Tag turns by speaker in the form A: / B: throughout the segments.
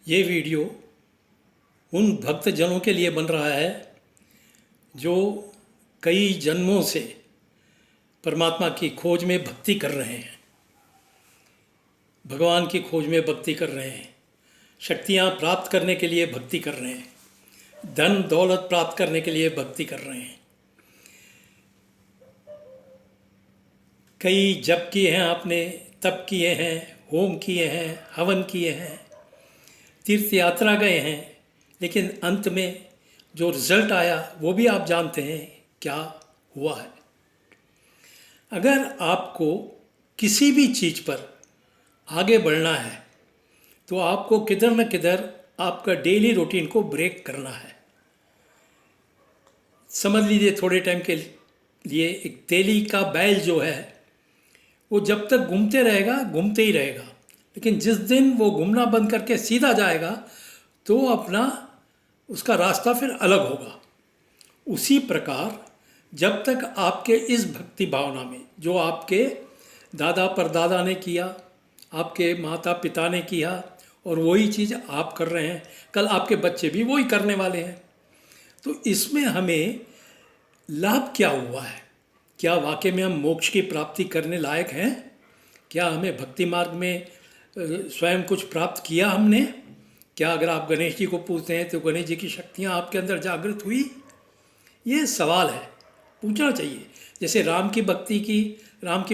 A: ये वीडियो उन भक्तजनों के लिए बन रहा है जो कई जन्मों से परमात्मा की खोज में भक्ति कर रहे हैं, भगवान की खोज में भक्ति कर रहे हैं, शक्तियाँ प्राप्त करने के लिए भक्ति कर रहे हैं, धन दौलत प्राप्त करने के लिए भक्ति कर रहे हैं। कई जप किए हैं आपने, तप किए हैं, होम किए हैं, हवन किए हैं, तीर्थ यात्रा गए हैं, लेकिन अंत में जो रिजल्ट आया वो भी आप जानते हैं क्या हुआ है। अगर आपको किसी भी चीज़ पर आगे बढ़ना है तो आपको किधर न किधर आपका डेली रूटीन को ब्रेक करना है। समझ लीजिए थोड़े टाइम के लिए एक तेली का बैल जो है वो जब तक घूमते रहेगा घूमते ही रहेगा, लेकिन जिस दिन वो घूमना बंद करके सीधा जाएगा तो अपना उसका रास्ता फिर अलग होगा। उसी प्रकार जब तक आपके इस भक्ति भावना में जो आपके दादा परदादा ने किया, आपके माता पिता ने किया और वही चीज़ आप कर रहे हैं, कल आपके बच्चे भी वही करने वाले हैं, तो इसमें हमें लाभ क्या हुआ है? क्या वाकई में हम मोक्ष की प्राप्ति करने लायक हैं? क्या हमें भक्ति मार्ग में स्वयं कुछ प्राप्त किया हमने? क्या अगर आप गणेश जी को पूछते हैं तो गणेश जी की शक्तियाँ आपके अंदर जागृत हुई? ये सवाल है, पूछना चाहिए। जैसे राम की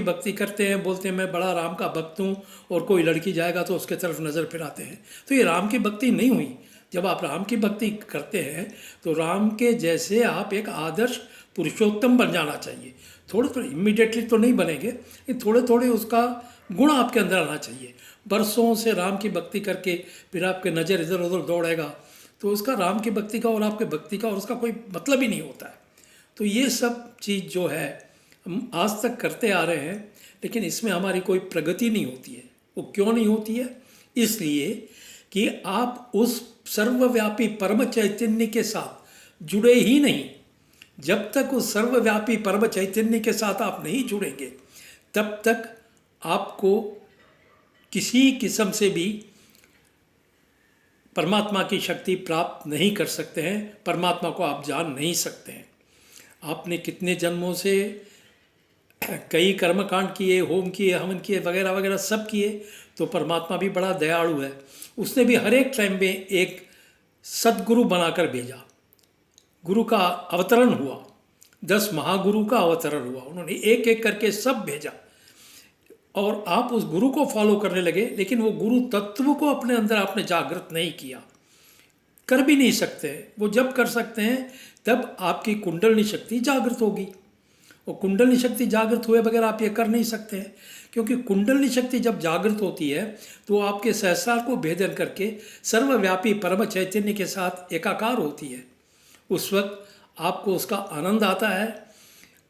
A: भक्ति करते हैं, बोलते हैं मैं बड़ा राम का भक्त हूँ, और कोई लड़की जाएगा तो उसके तरफ नज़र फिराते हैं, तो ये राम की भक्ति नहीं हुई। जब आप राम की भक्ति करते हैं तो राम के जैसे आप एक आदर्श पुरुषोत्तम बन जाना चाहिए। थोड़े थोड़े इमीडिएटली तो नहीं बनेंगे, लेकिन थोड़े थोड़े उसका गुण आपके अंदर आना चाहिए। बरसों से राम की भक्ति करके फिर आपके नज़र इधर उधर दौड़ेगा तो उसका राम की भक्ति का और आपके भक्ति का और उसका कोई मतलब ही नहीं होता है। तो ये सब चीज़ जो है हम आज तक करते आ रहे हैं, लेकिन इसमें हमारी कोई प्रगति नहीं होती है। वो क्यों नहीं होती है? इसलिए कि आप उस सर्वव्यापी परम चैतन्य के साथ जुड़े ही नहीं। जब तक उस सर्वव्यापी परम चैतन्य के साथ आप नहीं जुड़ेंगे तब तक आपको किसी किस्म से भी परमात्मा की शक्ति प्राप्त नहीं कर सकते हैं, परमात्मा को आप जान नहीं सकते हैं। आपने कितने जन्मों से कई कर्मकांड किए, होम किए, हवन किए, वगैरह वगैरह सब किए, तो परमात्मा भी बड़ा दयालु है। उसने भी हर एक टाइम में एक सद्गुरु बनाकर भेजा। गुरु का अवतरण हुआ, 10 महागुरु का अवतरण हुआ, उन्होंने एक एक करके सब भेजा और आप उस गुरु को फॉलो करने लगे, लेकिन वो गुरु तत्व को अपने अंदर आपने जागृत नहीं किया, कर भी नहीं सकते। वो जब कर सकते हैं तब आपकी कुंडलनी शक्ति जागृत होगी, और कुंडलनी शक्ति जागृत हुए बगैर आप ये कर नहीं सकते हैं, क्योंकि कुंडलनी शक्ति जब जागृत होती है तो आपके सहस्रार को भेदन करके सर्वव्यापी परम चैतन्य के साथ एकाकार होती है। उस वक्त आपको उसका आनंद आता है,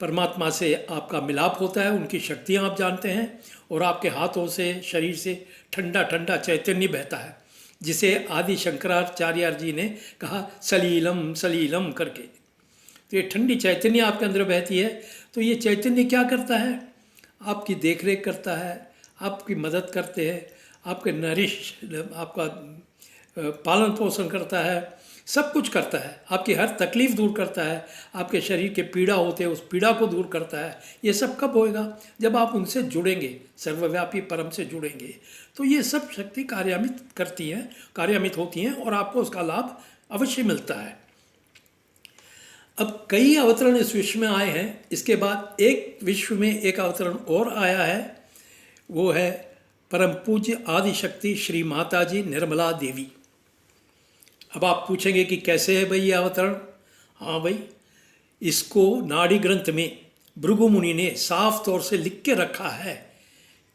A: परमात्मा से आपका मिलाप होता है, उनकी शक्तियाँ आप जानते हैं, और आपके हाथों से शरीर से ठंडा ठंडा चैतन्य बहता है, जिसे आदि शंकराचार्य जी ने कहा सलीलम सलीलम करके। तो ये ठंडी चैतन्य आपके अंदर बहती है। तो ये चैतन्य क्या करता है? आपकी देखरेख करता है, आपकी मदद करते हैं, आपके आपका पालन पोषण करता है, सब कुछ करता है, आपकी हर तकलीफ़ दूर करता है, आपके शरीर के पीड़ा होते हैं उस पीड़ा को दूर करता है। ये सब कब होएगा? जब आप उनसे जुड़ेंगे, सर्वव्यापी परम से जुड़ेंगे, तो ये सब शक्ति कार्यान्वित होती हैं और आपको उसका लाभ अवश्य मिलता है। अब कई अवतरण इस विश्व में आए हैं, इसके बाद एक विश्व में एक अवतरण और आया है, वो है परम पूज्य आदिशक्ति श्री माता जी निर्मला देवी। अब आप पूछेंगे कि कैसे है भाई ये अवतरण? हाँ भाई, इसको नाड़ी ग्रंथ में भृगु मुनि ने साफ तौर से लिख के रखा है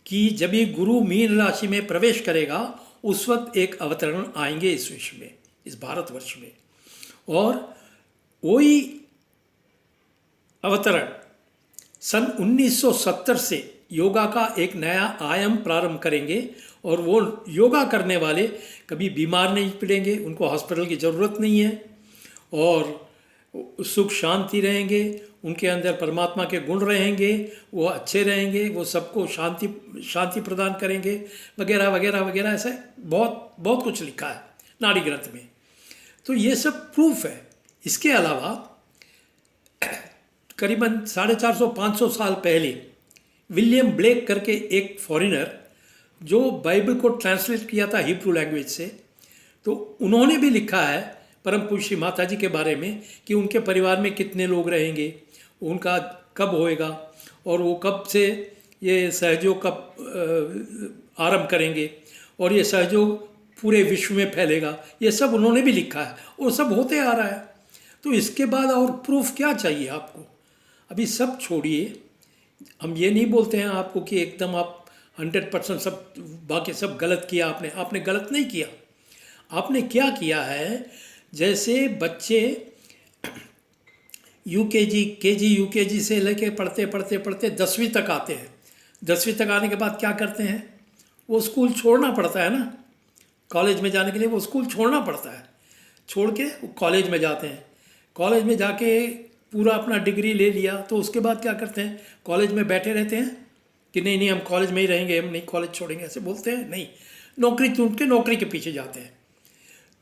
A: कि जब ये गुरु मीन राशि में प्रवेश करेगा उस वक्त एक अवतरण आएंगे इस विश्व में, इस भारतवर्ष में, और वही अवतरण सन 1970 से योगा का एक नया आयाम प्रारंभ करेंगे, और वो योगा करने वाले कभी बीमार नहीं पड़ेंगे, उनको हॉस्पिटल की ज़रूरत नहीं है, और सुख शांति रहेंगे, उनके अंदर परमात्मा के गुण रहेंगे, वो अच्छे रहेंगे, वो सबको शांति प्रदान करेंगे, वगैरह वगैरह वगैरह। ऐसा बहुत बहुत कुछ लिखा है। नाड़ी ग्रंथ में। तो ये सब प्रूफ है। इसके अलावा करीबन 450-500 साल पहले विलियम ब्लेक करके एक फॉरेनर जो बाइबल को ट्रांसलेट किया था हिब्रू लैंग्वेज से, तो उन्होंने भी लिखा है परम पूज्य माता जी के बारे में कि उनके परिवार में कितने लोग रहेंगे, उनका कब होएगा और वो कब से ये सहयोग कब आरंभ करेंगे और ये सहयोग पूरे विश्व में फैलेगा। ये सब उन्होंने भी लिखा है और सब होते आ रहा है। तो इसके बाद और प्रूफ क्या चाहिए आपको? अभी सब छोड़िए, हम ये नहीं बोलते हैं आपको कि एकदम आप 100% सब बाकी सब गलत किया आपने गलत नहीं किया। आपने क्या किया है, जैसे बच्चे केजी यूकेजी से लेके पढ़ते 10वीं तक आते हैं। 10वीं तक आने के बाद क्या करते हैं, वो स्कूल छोड़ना पड़ता है ना, कॉलेज में जाने के लिए वो स्कूल छोड़ना पड़ता है। छोड़ के वो कॉलेज में जाते हैं। कॉलेज में जाके पूरा अपना डिग्री ले लिया तो उसके बाद क्या करते हैं, कॉलेज में बैठे रहते हैं कि नहीं हम कॉलेज में ही रहेंगे, हम नहीं कॉलेज छोड़ेंगे, ऐसे बोलते हैं नहीं, नौकरी ढूंढ के नौकरी के पीछे जाते हैं।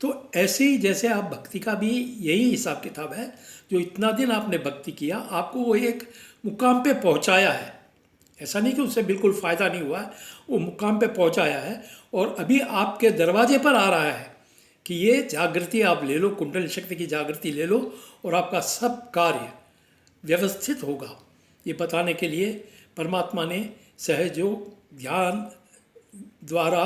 A: तो ऐसे ही जैसे आप भक्ति का भी यही हिसाब किताब है, जो इतना दिन आपने भक्ति किया आपको वो एक मुकाम पे पहुंचाया है। ऐसा नहीं कि उससे बिल्कुल फ़ायदा नहीं हुआ, वो मुकाम पे पहुंचाया है और अभी आपके दरवाजे पर आ रहा है कि ये जागृति आप ले लो, कुंडली शक्ति की जागृति ले लो और आपका सब कार्य व्यवस्थित होगा। ये बताने के लिए परमात्मा ने सहयोग ध्यान द्वारा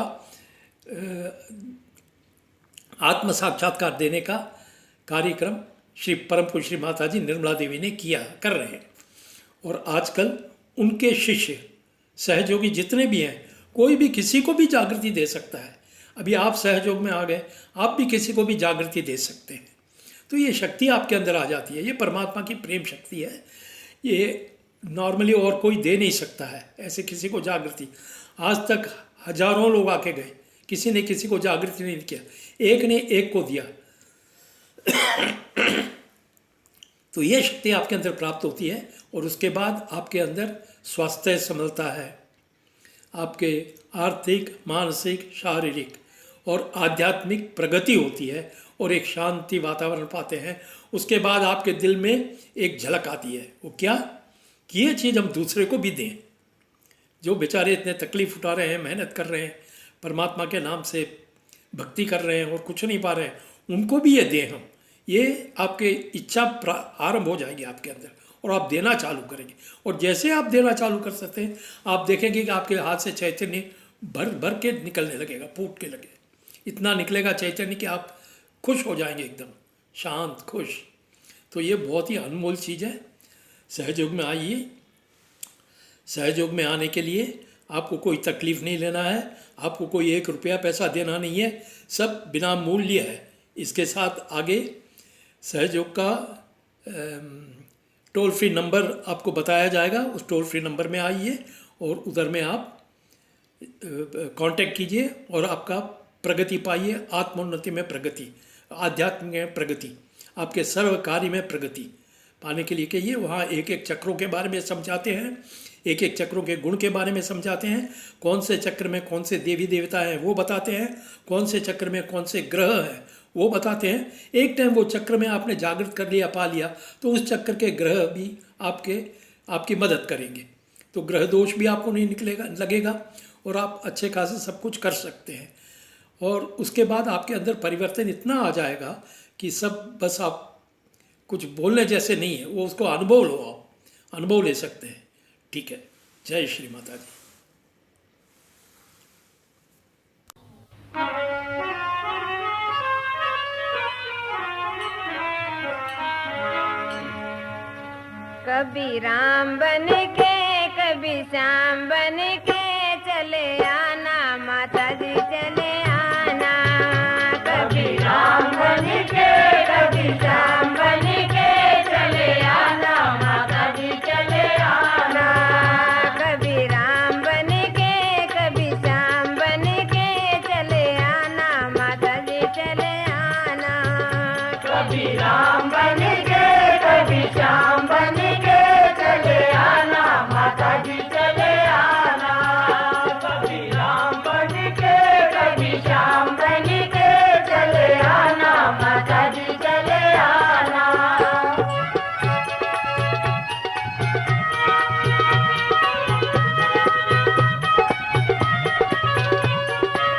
A: आत्म साक्षात्कार देने का कार्यक्रम श्री परम पूज्य श्री माता जी निर्मला देवी ने कर रहे हैं। और आजकल उनके शिष्य सहयोगी जितने भी हैं, कोई भी किसी को भी जागृति दे सकता है। अभी आप सहयोग में आ गए, आप भी किसी को भी जागृति दे सकते हैं। तो ये शक्ति आपके अंदर आ जाती है। ये परमात्मा की प्रेम शक्ति है, ये नॉर्मली और कोई दे नहीं सकता है ऐसे किसी को जागृति। आज तक हजारों लोग आके गए, किसी ने किसी को जागृति नहीं किया, एक ने एक को दिया। तो ये शक्ति आपके अंदर प्राप्त होती है और उसके बाद आपके अंदर स्वास्थ्य संभलता है, आपके आर्थिक, मानसिक, शारीरिक और आध्यात्मिक प्रगति होती है और एक शांति वातावरण पाते हैं। उसके बाद आपके दिल में एक झलक आती है, वो क्या कि ये चीज़ हम दूसरे को भी दें। जो बेचारे इतने तकलीफ़ उठा रहे हैं, मेहनत कर रहे हैं, परमात्मा के नाम से भक्ति कर रहे हैं और कुछ नहीं पा रहे हैं, उनको भी ये दें हम। ये आपके इच्छा आरंभ हो जाएगी आपके अंदर और आप देना चालू करेंगे। और जैसे आप देना चालू कर सकते हैं, आप देखेंगे कि आपके हाथ से चैतन्य भर भर के निकलने लगेगा, फूट के लगे, इतना निकलेगा चैतन्य कि आप खुश हो जाएंगे, एकदम शांत खुश। तो ये बहुत ही अनमोल चीज़ है। सहयोग में आइए। सहयोग में आने के लिए आपको कोई तकलीफ़ नहीं लेना है, आपको कोई 1 रुपया पैसा देना नहीं है, सब बिना मूल्य है। इसके साथ आगे सहयोग का टोल फ्री नंबर आपको बताया जाएगा, उस टोल फ्री नंबर में आइए और उधर में आप कांटेक्ट कीजिए और आपका प्रगति पाइए, आत्मोन्नति में प्रगति, आध्यात्म में प्रगति, आपके सर्व कार्य में प्रगति पाने के लिए कहिए। वहाँ एक एक चक्रों के बारे में समझाते हैं, एक एक चक्रों के गुण के बारे में समझाते हैं, कौन से चक्र में कौन से देवी देवता हैं वो बताते हैं, कौन से चक्र में कौन से ग्रह हैं वो बताते हैं। एक टाइम वो चक्र में आपने जागृत कर लिया, पा लिया, तो उस चक्र के ग्रह भी आपकी मदद करेंगे, तो ग्रह दोष भी आपको नहीं लगेगा और आप अच्छे खासे सब कुछ कर सकते हैं। और उसके बाद आपके अंदर परिवर्तन इतना आ जाएगा कि सब बस आप कुछ बोलने जैसे नहीं है, वो उसको अनुभव लो, आप अनुभव ले सकते हैं। ठीक है, जय श्री माता जी।
B: कबीराम